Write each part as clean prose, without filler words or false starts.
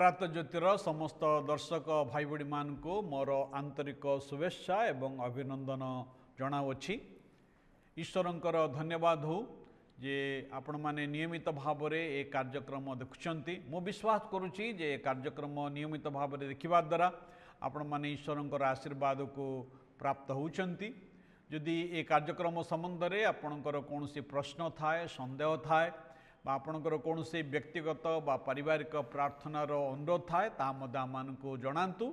दिवारात ज्योतिर समस्त दर्शक भाई बड़ी मान को मोर आंतरिक शुभेच्छा एवं अभिनंदन जनावछि। ईश्वरंकर धन्यवाद हो जे आपण माने नियमित भाव में ए कार्यक्रम देखुंट। मु विश्वास करुच्ची जे कार्यक्रम नियमित भाव में देखा द्वारा आपण माने ईश्वरंकर आशीर्वाद को प्राप्त होउछंती। जदि ए कार्यक्रम संबंध में आपणकर कौन प्रश्न थाए संदेह थाए आपणकर कौन व्यक्तिगत बा पारिवारिक प्रार्थनार अनुरोध थाए ता मध्य आमको जनातु।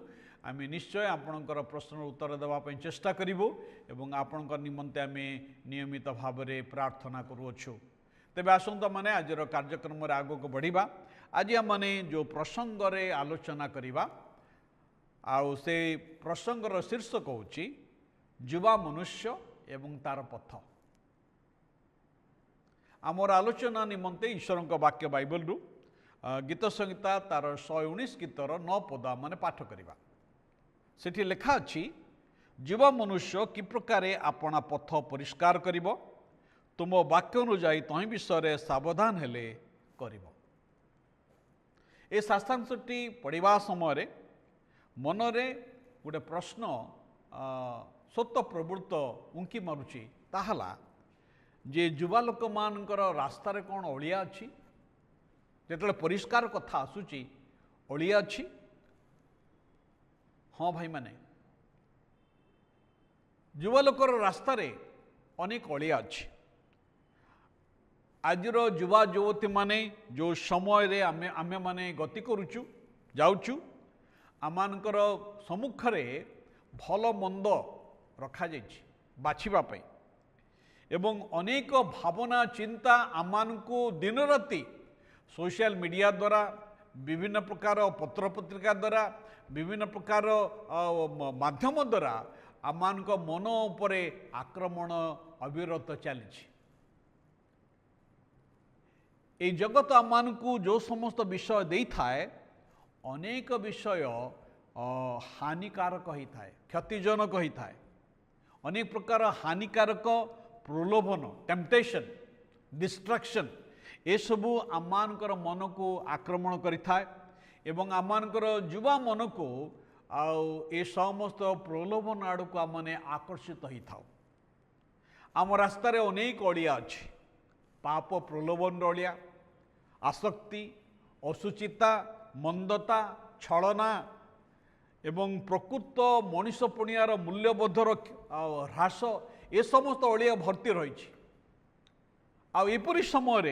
आम निश्चय आपणकर प्रश्न उत्तर देवाई चेष्टा करूँ एवं आपणकर निमंते आम नियमित भाव में प्रार्थना करुअछु। तेबे आसंता माने आजर कार्यक्रम आग को बढ़िबा। आज आम जो प्रसंग रे आलोचना करिबा आउ से प्रसंगर शीर्षक होची युवा मनुष्य एवं तार पथ। आमर आलोचना निमंते ईश्वर वाक्य बाइबल रु गीत संहिता तार 119 गीतर 9 पद माने पाठ करिबा। सेठी लेखा अछि युवा मनुष्य कि प्रकार आपना पथ परिष्कार करिबो तुम वाक्य अनुजाई तहि विषय सावधान हेले करिबो। ए शास्त्रांशटी पढ़िबा समय मनरे गोटे प्रश्न स्वतः प्रवृत्त उंकी मारुची ताहला जे युवा लोक मानकर रास्ता रे कौन अलिया अच्छी जो परिष्कार कथा आसूची अलिया अच्छी। हाँ भाई माने युवा लोकर रास्ता रे अनेक अलिया अच्छी। आजर युवा युवती माने जो समय रे आमे माने गति करुचु जाउचु आमानकर सम्मुख रे भल मंद रखा जाइछि बाछिबा पई एवं अनेक भावना चिंता आमानको दिन राति सोशल मीडिया द्वारा विभिन्न प्रकार पत्र पत्रिका द्वारा विभिन्न प्रकार माध्यम द्वारा आमानक मन उपरे आक्रमण अविरत चली। ए जगत आमानको जो समस्त विषय दे थाए अनेक विषय हानिकारक ही थाए क्षतिजनक ही थाए। अनेक प्रकार हानिकारक प्रलोभन टेम्पटेशन डिस्ट्रैक्शन ये सबू आमानकर मन को आक्रमण करिथाए एवं आमानकर युवा मन को ए समस्त प्रलोभन आड़ को आमने आकर्षित ही थाओ। आम रास्ता रे अनेक अड़िया अच्छी पाप प्रलोभन अड़िया आसक्ति असुचिता मंदता छलना एवं प्रकृत मनीष पुणियार मूल्यबोधर ह्रास ए समस्त अड़िया भर्ती रही। आपर समय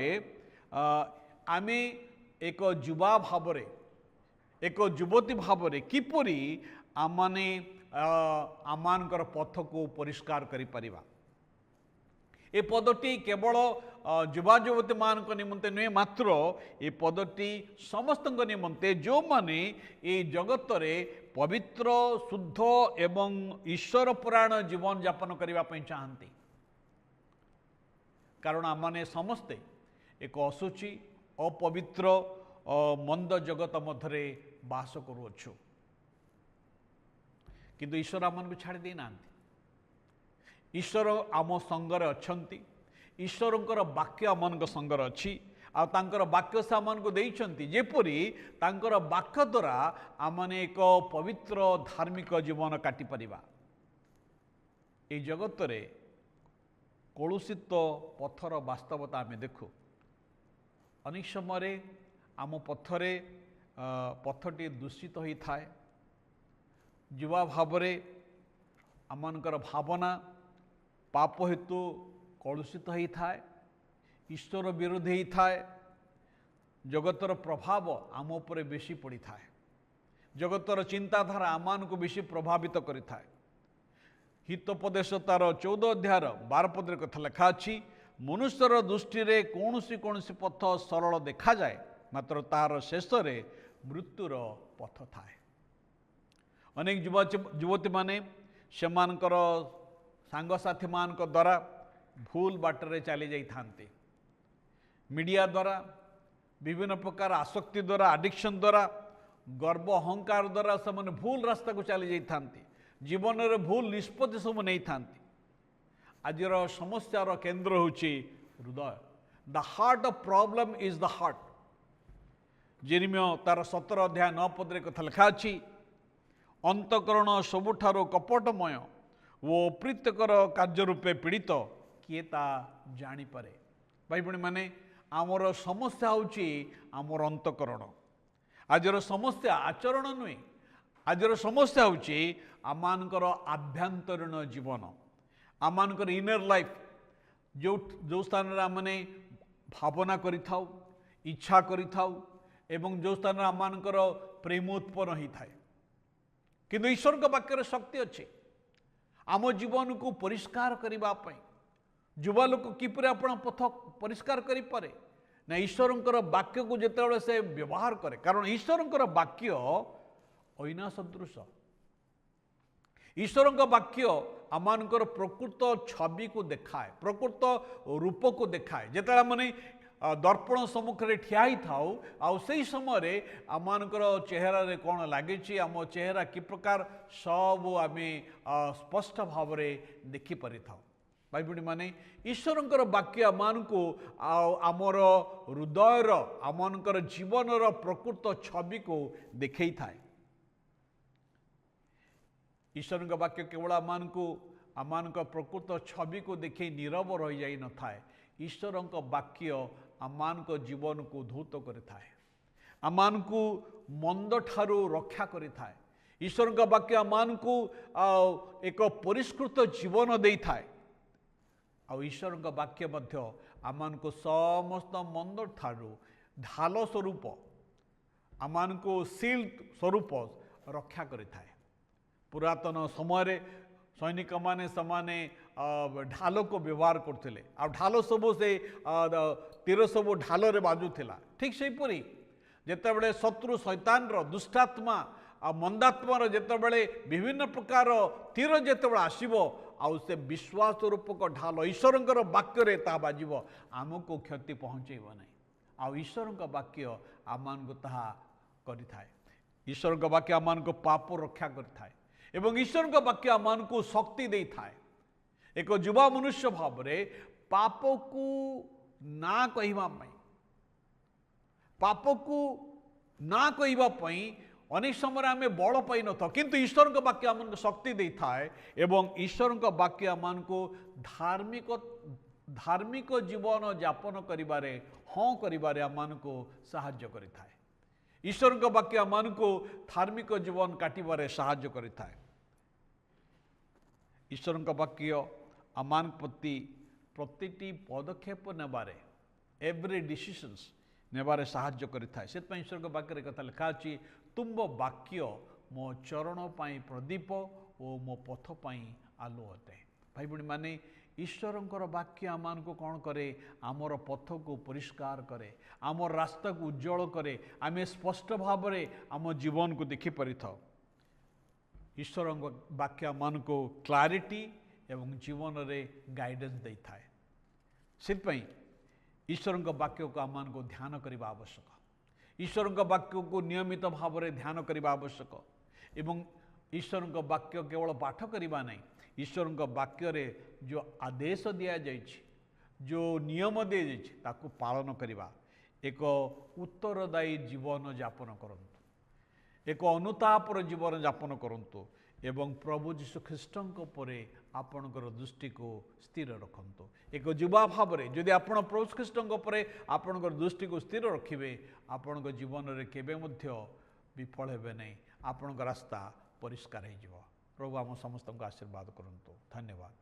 आमे एक युवा भाव एक युवती भाव किपरि आमाने आमानकर पथ को परिष्कार करि परिबा। ए पदटी केवल युवा युवती मान निमंते नुहे मात्र ए पदटी समस्त निमंते जो माने ए जगत रे पवित्र शुद्ध एवं ईश्वर पुराण जीवन यापन करने चाहती। कारण आमने समस्ते एक असुचि अपवित्र मंद जगत मध्य बास करुअछु किंतु ईश्वर आम को छाड़ी दे ना। ईश्वर आम संगरे अछंती। ईश्वरंकर वाक्य आम संगर अच्छी आर वाक्य से आम को देइछंती जेपरी तांकर वाक्य द्वारा आमने एक पवित्र धार्मिक जीवन काटी परिबा। ए जगत रे कलुषित पथर वास्तवता आम देखु। अनेक समय आम पथरे पथटी दूषित ही थाए। युवा भावरे आमनकर भावना पाप हेतु कलुषित ही थाए ईश्वर विरोधी ही थाए। जगतर प्रभाव आम उपरे बेसी पड़ी थाए। जगतर चिंताधारा आमान को बेसी प्रभावित करि थाए। हितोपदेश तार 14 अध्याय 12 पद कथा लिखा अछि मनुष्यर दृष्टि रे कौनसी पथ सरल देखा जाए मात्र तार शेष रे मृत्युर पथ थाए। अनेक युवती माने सेमानकर सांगसाथी मान द्वारा भूल बाटरे चली जाई थांती। मीडिया द्वारा विभिन्न प्रकार आसक्ति द्वारा आडिक्शन द्वारा गर्व अहंकार द्वारा से भूल रास्ता को चली जाई थांती। जीवन रे भूल निष्पत्ति सब नहीं थांती। आजर समस्यार केन्द्र होची हृदय। The heart of problem is the heart. Jeremiah तार 17 अध्याय 9 पद कथा लिखा अच्छी अंतकरण सबुठारो कपटमय वो प्रीतकर कार्य रूपे पीड़ित किए ता जानीपे। भाई भणी माने आमर समस्या होची आमर अंतकरण। आजर समस्या आचरण नुहे, आजर समस्या होची आमानकर आभ्यंतरीण जीवन, आमानकर इनर लाइफ जो जो स्थान रे आमने भावना करि थाउ, इच्छा करि थाउ एवं जो स्थान रे आमानकर प्रेम उत्पन्न ही थाए। किंतु ईश्वर के वाक्य शक्ति अच्छे आम जीवन को परिष्कार करने। युवा लोक किपर आपण पथ परिष्कार करें ना ईश्वर वाक्य को जिते से व्यवहार करे। कारण ईश्वर वाक्य ऐना सदृश, ईश्वर वाक्य आमानकर प्रकृत छवि को देखाए, प्रकृत रूप को देखाए। जिते मैंने दर्पण सम्मुख में ठिया थाऊ आउ से समय आमानकर चेहरा रे कौन लगे, आम चेहरा कि प्रकार सब आम स्पष्ट भाव में देखिपारि था। भाई भणी माने ईश्वर वाक्य आम को आमर हृदयर आमर जीवन प्रकृत छवि को देखई थाए। ईश्वर वाक्य केवल आम प्रकृत छवि को देखे नीरव रही जाई न थाए। ईश्वर वाक्य आमान को जीवन को धौत करिथाए, आमान को मंद ठारू रक्षा करिथाए। ईश्वर का वाक्य आमान को एक परिष्कृत जीवन दे थाए। ईश्वर का वाक्य मध्य आमान को समस्त मंद ठारू ढाल स्वरूप आमान को सील स्वरूप रक्षा करिथाए। पुरातन समय सैनिक माने समाने ढाल को व्यवहार करते आ ढाल सब से तीर सब ढाल रे बाजुला। ठीक से परी जिते शत्रु शैतान दुष्टात्मा आ मंदात्मार जिते विभिन्न प्रकार तीर जिते आसब आउ से विश्वास रूपक ढाल ईश्वर वाक्य ता बाजिब आमको क्षति पहुँचेब ना। आउ ईश्वर वाक्य आमान को ताहा करिथाए। ईश्वर वाक्य आमान को पाप रक्षा करिथाए एवं ईश्वर वाक्य आमान को शक्ति दे थाए। एक युवा मनुष्य भाव में पाप को ना कहवा, पाप को ना कहवाई अनेक समय आम बल पाई न था, किंतु ईश्वर वाक्य आम शक्ति दे थाए एवं ईश्वर वाक्य आमान को धार्मिक धार्मिक जीवन यापन करिबारे हाँ करिबारे आमान को साहाय्य करिथाए। ईश्वर वाक्य आमान को धार्मिक जीवन काटिबारे साहाय्य करिथाए। ईश्वर वाक्य आमान प्रति प्रतिटी पदक्षेप नेबारे एवरी डिसीजन्स नेबारे साहाय्य करिथाए। से ईश्वर वाक्य कथा लिखा अछि तुम वाक्य मो चरण पाई प्रदीप और मो पथ पाई आलो अटे। भाई भणी माने ईश्वर वाक्य आमान को कौन करे, आमर पथ को परिष्कार करे, आमर रास्ता को उज्जवल करे, आम स्पष्ट भाव में आम जीवन को देखी पारि था। ईश्वर वाक्य आमान को क्लारिटी एवं जीवन रे गाइडेंस दे थाए। से ईश्वर वाक्य को आमान को ध्यान करने आवश्यक, ईश्वर वाक्य को नियमित भाव में ध्यान करने आवश्यक एवं ईश्वर वाक्य केवल पाठ करवा नहीं, ईश्वर वाक्य रे जो आदेश दि जाइए, जो नियम दि जाइए ताकू पालन करवा, एक उत्तरदायी जीवन यापन करंतु, एक अनुतापर जीवन यापन करंतु एवं प्रभु जीशु ख्रीष्टଙ୍କ परे आपणकर दृष्टि को स्थिर रखंतु। एक युवा भाव में जदि आपण प्रभु ख्रीष्टଙ୍କ परे आपणकर दृष्टि को स्थिर रखिबे, आपणक जीवन रे केबे मध्य विफल हेबे नहीं, आपणक रास्ता परिष्कार हो। प्रभु आम समस्त आशीर्वाद करंतु। धन्यवाद।